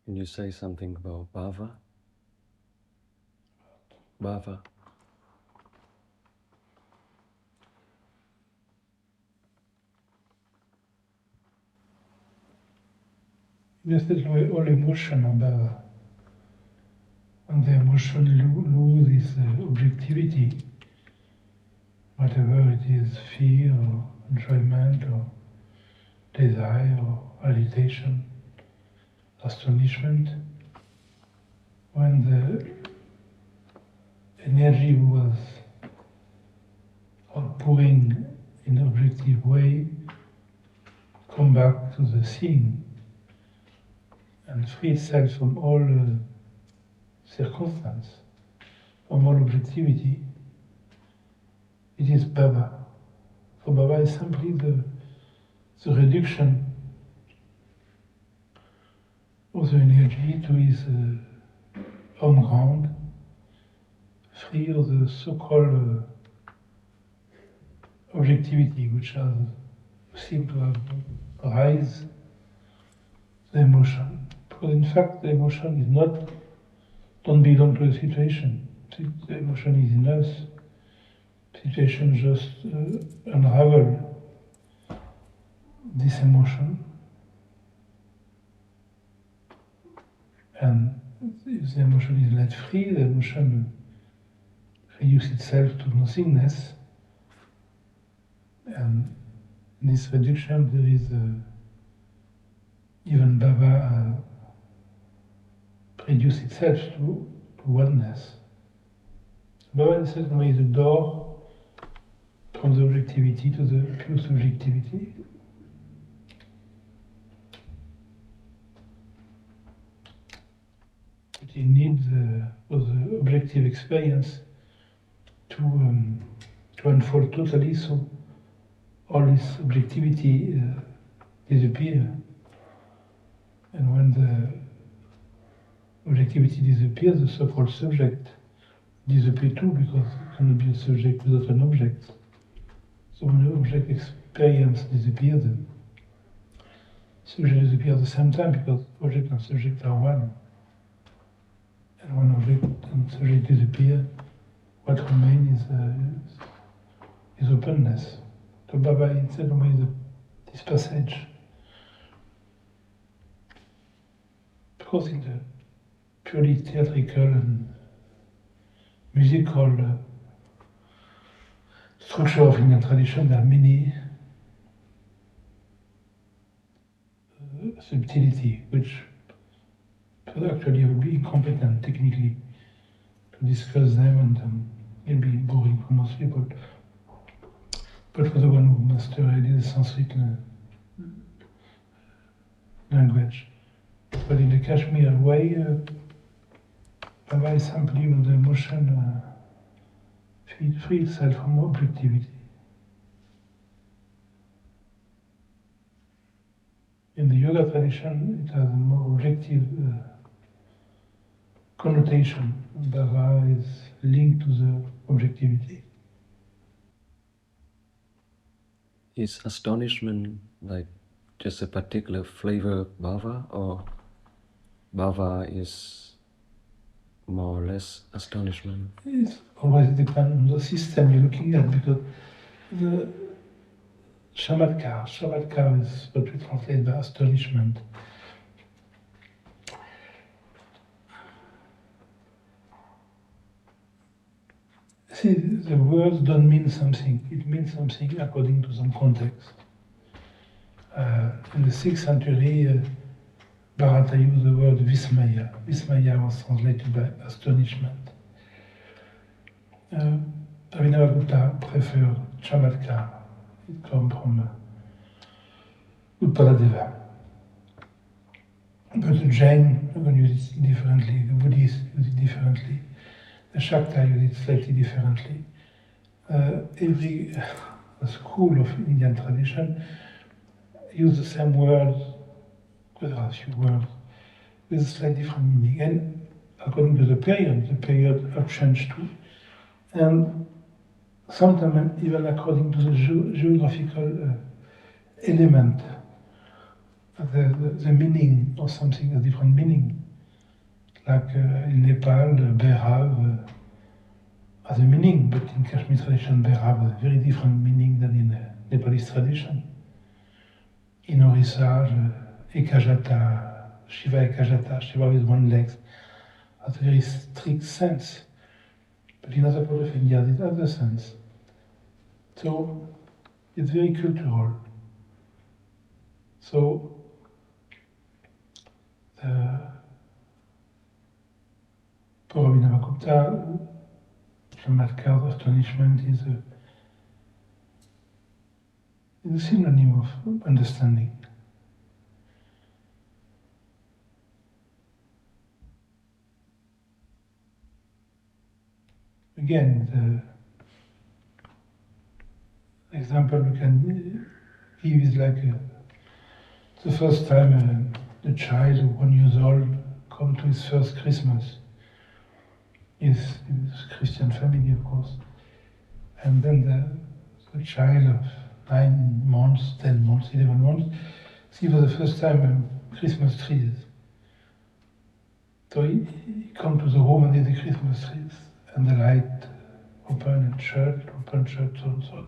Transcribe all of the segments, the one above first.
Can you say something about bhava? Bhava. This is why all emotion are bhava. When the emotion loses objectivity, whatever it is, fear or enjoyment or desire or agitation, astonishment, when the energy was outpouring in an objective way, come back to the seeing and free itself from all circumstance, from all objectivity, it is bhava. So bhava is simply the reduction of the energy to its own ground, free of the so-called objectivity which seem to have rise the emotion. Because in fact the emotion is don't belong to the situation. The emotion is in us. Situation just unravel this emotion, and if the emotion is let free, the emotion reduces itself to nothingness, and in this reduction there is even bhava reduce itself to oneness. Bhava in a certain way is the door from the objectivity to the pure subjectivity. But it needs for the objective experience to unfold totally, so all this objectivity disappears. And when the objectivity disappears, the so-called subject disappears too, because it cannot be a subject without an object. So when the object experience disappears, the subject disappears at the same time, because object and subject are one. And when object and subject disappear, what remains is openness. So bhava in certain way this passage. Because in the purely theatrical and musical structure of Indian tradition, there are many subtlety which actually would be incompetent technically to discuss them, and it'll be boring for most people. But for the one who mastered the Sanskrit language. But in the Kashmir way, bhava is simply when the emotion free itself from objectivity. In the yoga tradition, it has a more objective connotation. Bhava is linked to the objectivity. Is astonishment like just a particular flavor of bhava, or bhava is more or less astonishment? It always depends on the system you're looking at, because the camatkara is what we translate by astonishment. See, the words don't mean something. It means something according to some context. In the 6th century, Baret used the word vismaya. Vismaya was translated by astonishment. Abhinavagupta preferred chamatkara. It comes from Uttaradeva. But the Jain are going to use it differently, the Buddhists use it differently, the Shakta use it slightly differently. Every school of Indian tradition use the same words, there are a few words, with a slightly different meaning. And according to the period have changed too. And sometimes even according to the geographical element. the meaning or something, a different meaning. Like in Nepal, Bhairav has a meaning, but in Kashmir tradition, Bhairav has a very different meaning than in Nepalese tradition. In Orissa, Ekajata, Shiva Ekajata, Shiva with one leg, has a very strict sense. But in other parts of India, there's other sense. So it's very cultural. So for Abhinavagupta, camatkara, astonishment is a synonym of understanding. Again, the example we can give is like the first time the child of 1 year old comes to his first Christmas. His Christian family, of course. And then the child of 9 months, 10 months, 11 months, see for the first time Christmas trees. So he comes to the home and there's the Christmas trees, and the light open and shut, so and so on.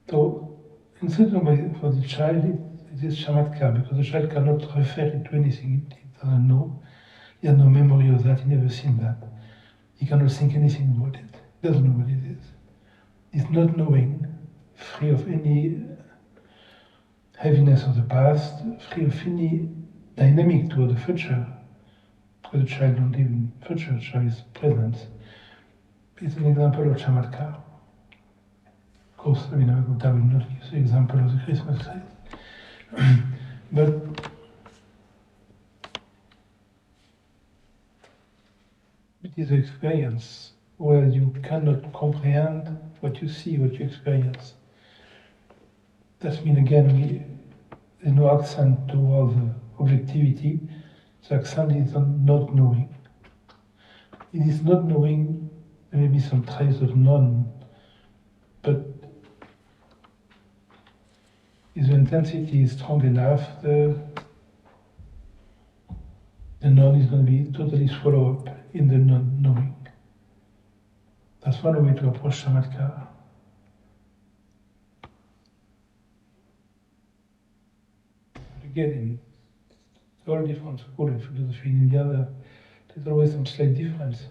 So in certain way, for the child, it is camatkara, because the child cannot refer it to anything. He doesn't know. He has no memory of that. He never seen that. He cannot think anything about it. He doesn't know what it is. It's not knowing, free of any heaviness of the past, free of any dynamic toward the future. Because the child don't live in future, the child is present. It's an example of camatkara. Of course, Abhinavagupta will not give the example of the Christmas tree. But it is an experience where you cannot comprehend what you see, what you experience. That means again, there's no accent towards objectivity. The accent is on not knowing. It is not knowing, there may be some trace of non, but if the intensity is strong enough, the non is going to be totally swallowed up in the non-knowing. That's one way to approach camatkara. Again, in all different schools of philosophy in India, there's always some slight difference.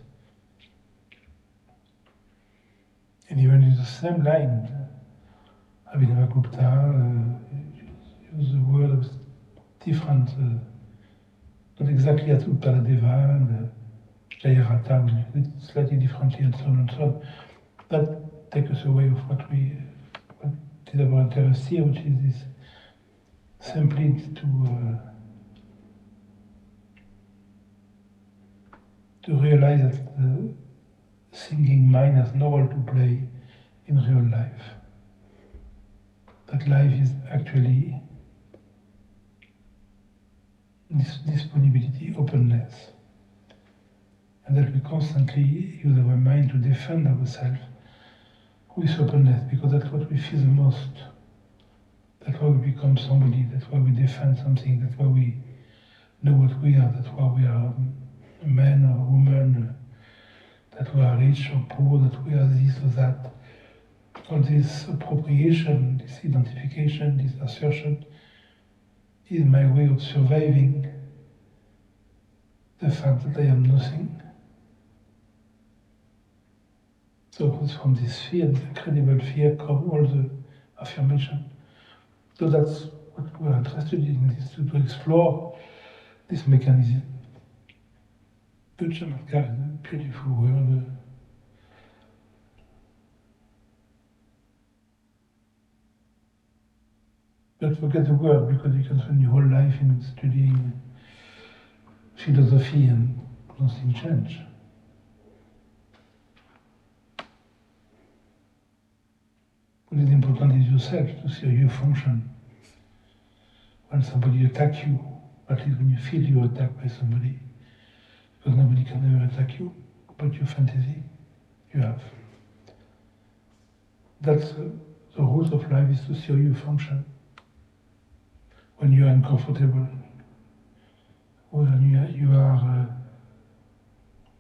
And even in the same line, Abhinavagupta use a word of different, not exactly as Uttaradeva and Jayarata, we use it slightly differently and so on and so on. That takes us away of what is our interest here, which is this simply to realize that the thinking mind has no role to play in real life. That life is actually disponibility, openness. And that we constantly use our mind to defend ourselves with openness, because that's what we feel the most. That's why we become somebody, that's why we defend something, that's why we know what we are, that's why we are a man or a woman, that we are rich or poor, that we are this or that. All this appropriation, this identification, this assertion is my way of surviving the fact that I am nothing. So from this fear, this incredible fear, come all the affirmation. So that's what we're interested in, is to explore this mechanism. The camatkara is a beautiful word. Don't forget the word, because you can spend your whole life in studying philosophy and nothing change. What is important is yourself, to see how you function. When somebody attacks you, at least when you feel you are attacked by somebody, because nobody can ever attack you, but your fantasy you have. That's the rules of life, is to see how you function. when you are uncomfortable, when you are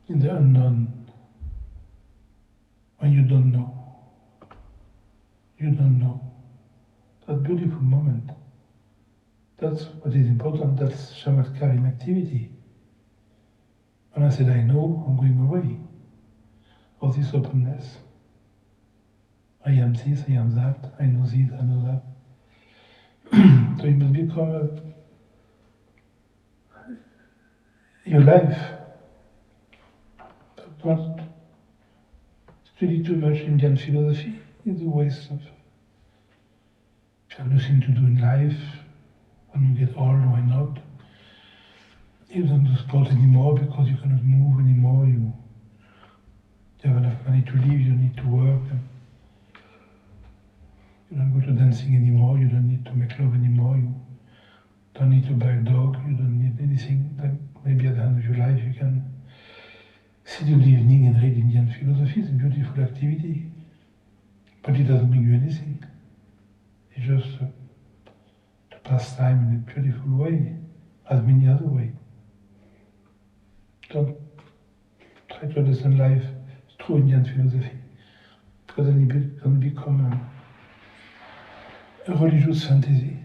in the unknown, when you don't know. You don't know. That beautiful moment. That's what is important. That's camatkara in activity. When I said I know, I'm going away. All this openness. I am this, I am that, I know this, I know that. So it must become your life. But not study too much Indian philosophy is a waste of. If you have nothing to do in life, when you get old, why not? You don't do sport anymore because you cannot move anymore. You have enough money to live, you need to work. You don't go to dancing anymore, you don't need to make love anymore, you don't need to buy a dog, you don't need anything. Then maybe at the end of your life you can sit in the evening and read Indian philosophy. It's a beautiful activity, but it doesn't bring you anything. It's just to pass time in a beautiful way, as many other ways. Don't try to understand life through Indian philosophy, because then it can become a religious fantasy.